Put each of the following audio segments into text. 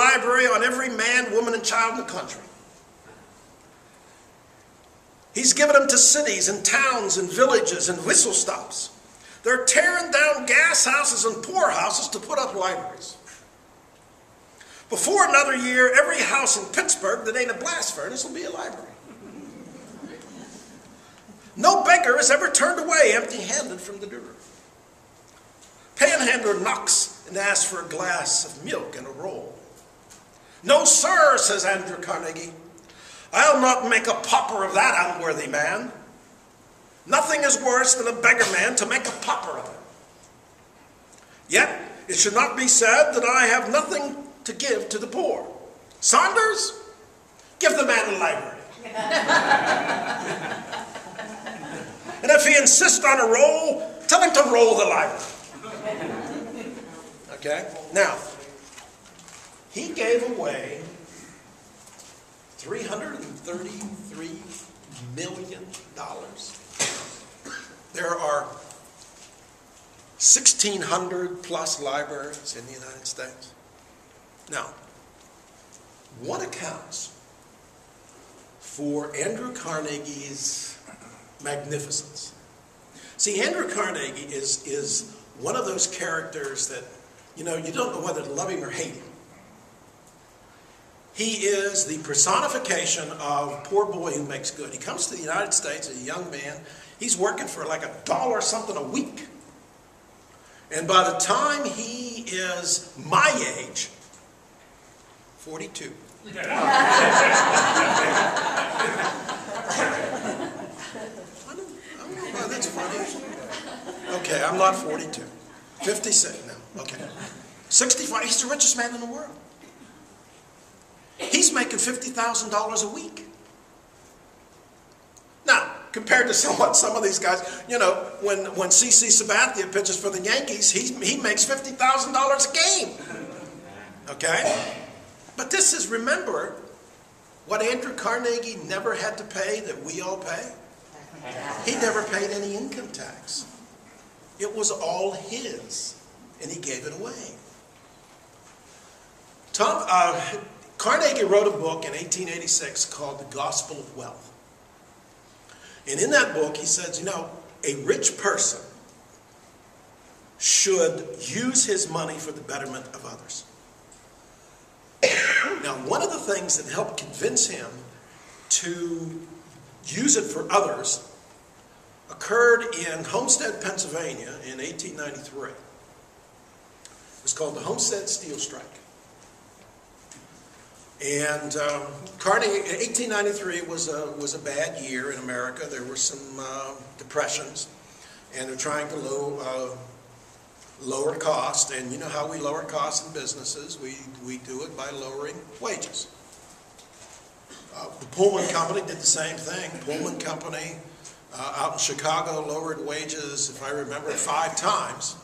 library on every man, woman, and child in the country. He's given them to cities and towns and villages and whistle stops. They're tearing down gas houses and poorhouses to put up libraries. Before another year, every house in Pittsburgh that ain't a blast furnace will be a library. No beggar is ever turned away empty-handed from the door. Panhandler knocks and asks for a glass of milk and a roll. No, sir, says Andrew Carnegie. I'll not make a pauper of that unworthy man. Nothing is worse than a beggar man to make a pauper of him. Yet, it should not be said that I have nothing to give to the poor. Saunders, give the man a library. And if he insists on a roll, tell him to roll the library. Okay? Now, he gave away $333 million. There are 1,600 plus libraries in the United States. Now, what accounts for Andrew Carnegie's magnificence? See, Andrew Carnegie is one of those characters that, you know, you don't know whether to love him or hate him. He is the personification of poor boy who makes good. He comes to the United States as a young man. He's working for like $1 something a week. And by the time he is my age, 42. I don't know why that's funny. Okay, I'm not 42. 56 now. Okay. 65. He's the richest man in the world. He's making $50,000 a week. Now, compared to some of these guys, you know, when C.C. Sabathia pitches for the Yankees, he makes $50,000 a game. Okay? But this is, remember, what Andrew Carnegie never had to pay that we all pay? He never paid any income tax. It was all his, and he gave it away. Carnegie wrote a book in 1886 called The Gospel of Wealth. And in that book, he says, you know, a rich person should use his money for the betterment of others. Now, one of the things that helped convince him to use it for others occurred in Homestead, Pennsylvania in 1893. It was called the Homestead Steel Strike. And Carnegie, 1893 was a bad year in America. There were some depressions, and they're trying to lower cost. And you know how we lower costs in businesses? We do it by lowering wages. The Pullman Company did the same thing. Pullman Company out in Chicago lowered wages, if I remember, 5 times.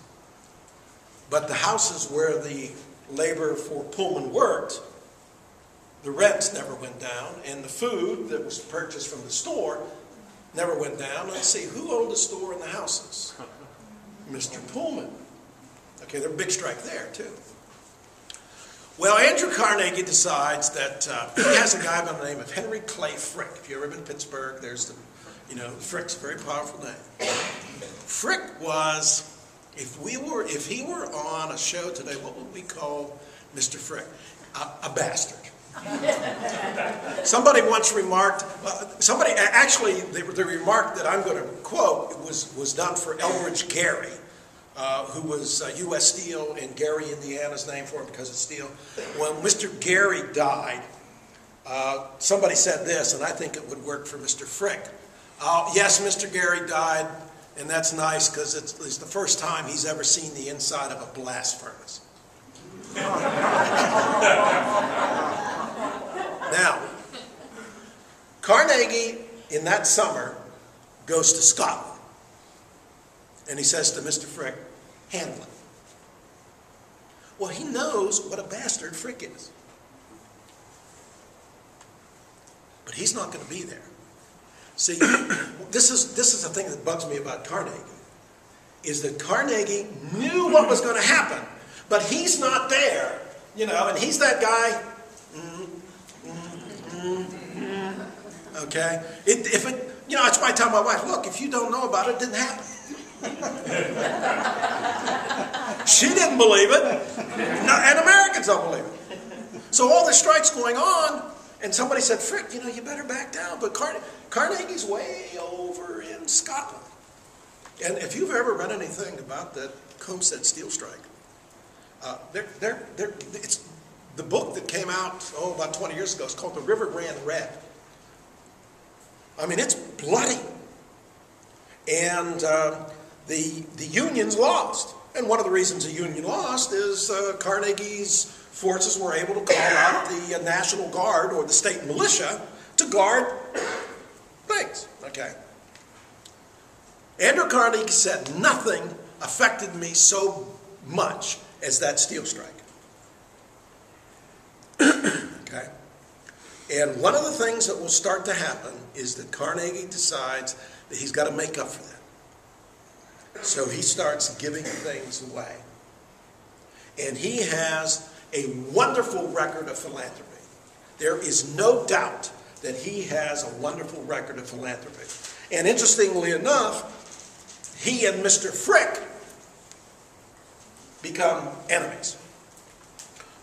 But the houses where the labor for Pullman worked, the rents never went down, and the food that was purchased from the store never went down. Let's see, who owned the store and the houses? Mr. Pullman. Okay, there's a big strike there, too. Well, Andrew Carnegie decides that he has a guy by the name of Henry Clay Frick. If you've ever been to Pittsburgh, there's the, you know, Frick's a very powerful name. Frick was, if he were on a show today, what would we call Mr. Frick? A bastard. Somebody once remarked, the remark that I'm going to quote was done for Elbridge Gerry, who was U.S. Steel, and Gary, Indiana's named for him because of steel. When Mr. Gerry died, somebody said this, and I think it would work for Mr. Frick. Yes, Mr. Gerry died, and that's nice because it's the first time he's ever seen the inside of a blast furnace. Now, Carnegie, in that summer, goes to Scotland. And he says to Mr. Frick, handle it. Well, he knows what a bastard Frick is. But he's not going to be there. See, this is the thing that bugs me about Carnegie, is that Carnegie knew what was going to happen, but he's not there you know, and he's that guy. Okay? You know, that's why I tell my wife, look, if you don't know about it, it didn't happen. She didn't believe it, and Americans don't believe it. So all this strike's going on, and somebody said, Frick, you know, you better back down. But Carnegie's way over in Scotland. And if you've ever read anything about that Homestead steel strike, it's the book that came out, about 20 years ago. It's called The River Ran Red. I mean, it's bloody. And the Unions lost. And one of the reasons the Union lost is Carnegie's forces were able to call out the National Guard or the state militia to guard things. Okay. Andrew Carnegie said, nothing affected me so much as that steel strike. Okay? And one of the things that will start to happen is that Carnegie decides that he's got to make up for that. So he starts giving things away. And he has a wonderful record of philanthropy. There is no doubt that he has a wonderful record of philanthropy. And interestingly enough, he and Mr. Frick become enemies.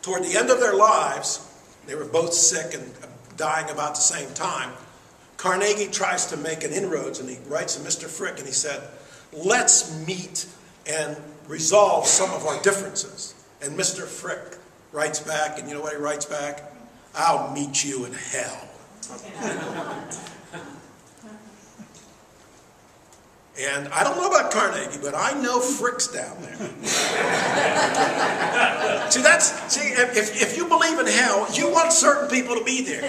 Toward the end of their lives, they were both sick and dying about the same time. Carnegie tries to make an inroads, and he writes to Mr. Frick, and he said, let's meet and resolve some of our differences. And Mr. Frick writes back, and you know what he writes back? I'll meet you in hell. And I don't know about Carnegie, but I know Frick's down there. See, if you believe in hell, you want certain people to be there.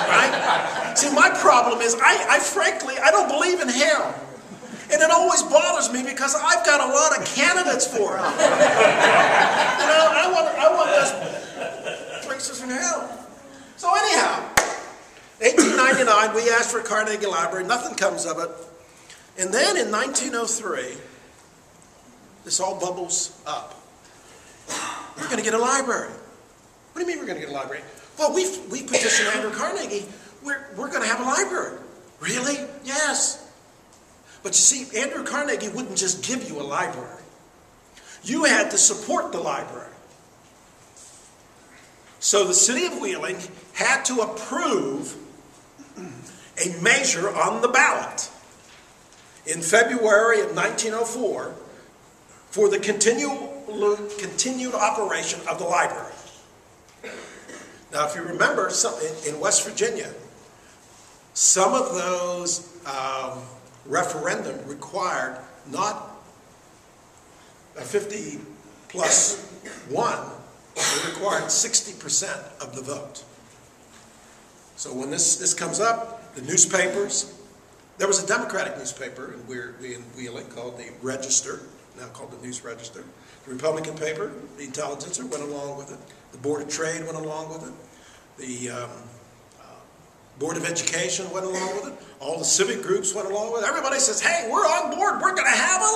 Right? See, my problem is, frankly, I don't believe in hell. And it always bothers me because I've got a lot of candidates for it. You know, I want those places in hell. So anyhow, 1899, we asked for Carnegie Library. Nothing comes of it. And then in 1903, this all bubbles up. We're going to get a library. What do you mean we're going to get a library? Well, we petitioned Andrew Carnegie. We're going to have a library. Really? Yes. But you see, Andrew Carnegie wouldn't just give you a library. You had to support the library. So the city of Wheeling had to approve a measure on the ballot in February of 1904 for the continued operation of the library. Now, if you remember, in West Virginia, some of those referendum required not a 50 plus 1, it required 60% of the vote. So when this comes up, the newspapers, there was a Democratic newspaper in Wheeling called the Register, now called the News Register. The Republican paper, the Intelligencer, went along with it. The Board of Trade went along with it. The Board of Education went along with it. All the civic groups went along with it. Everybody says, hey, we're on board. We're going to have a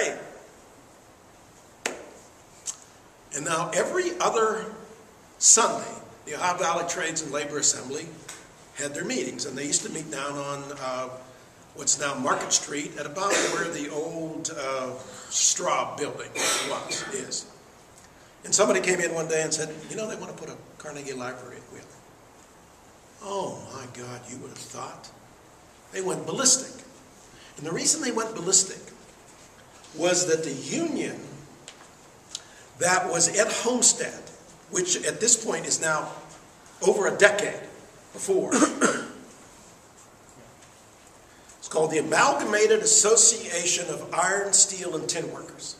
library. And now every other Sunday, the Ohio Valley Trades and Labor Assembly had their meetings. And they used to meet down on what's now Market Street at about where the old Straub building is. And somebody came in one day and said, you know, they want to put a Carnegie Library at Wheeling. Oh my God, you would have thought. They went ballistic. And the reason they went ballistic was that the union that was at Homestead, which at this point is now over a decade before, it's called the Amalgamated Association of Iron, Steel, and Tin Workers.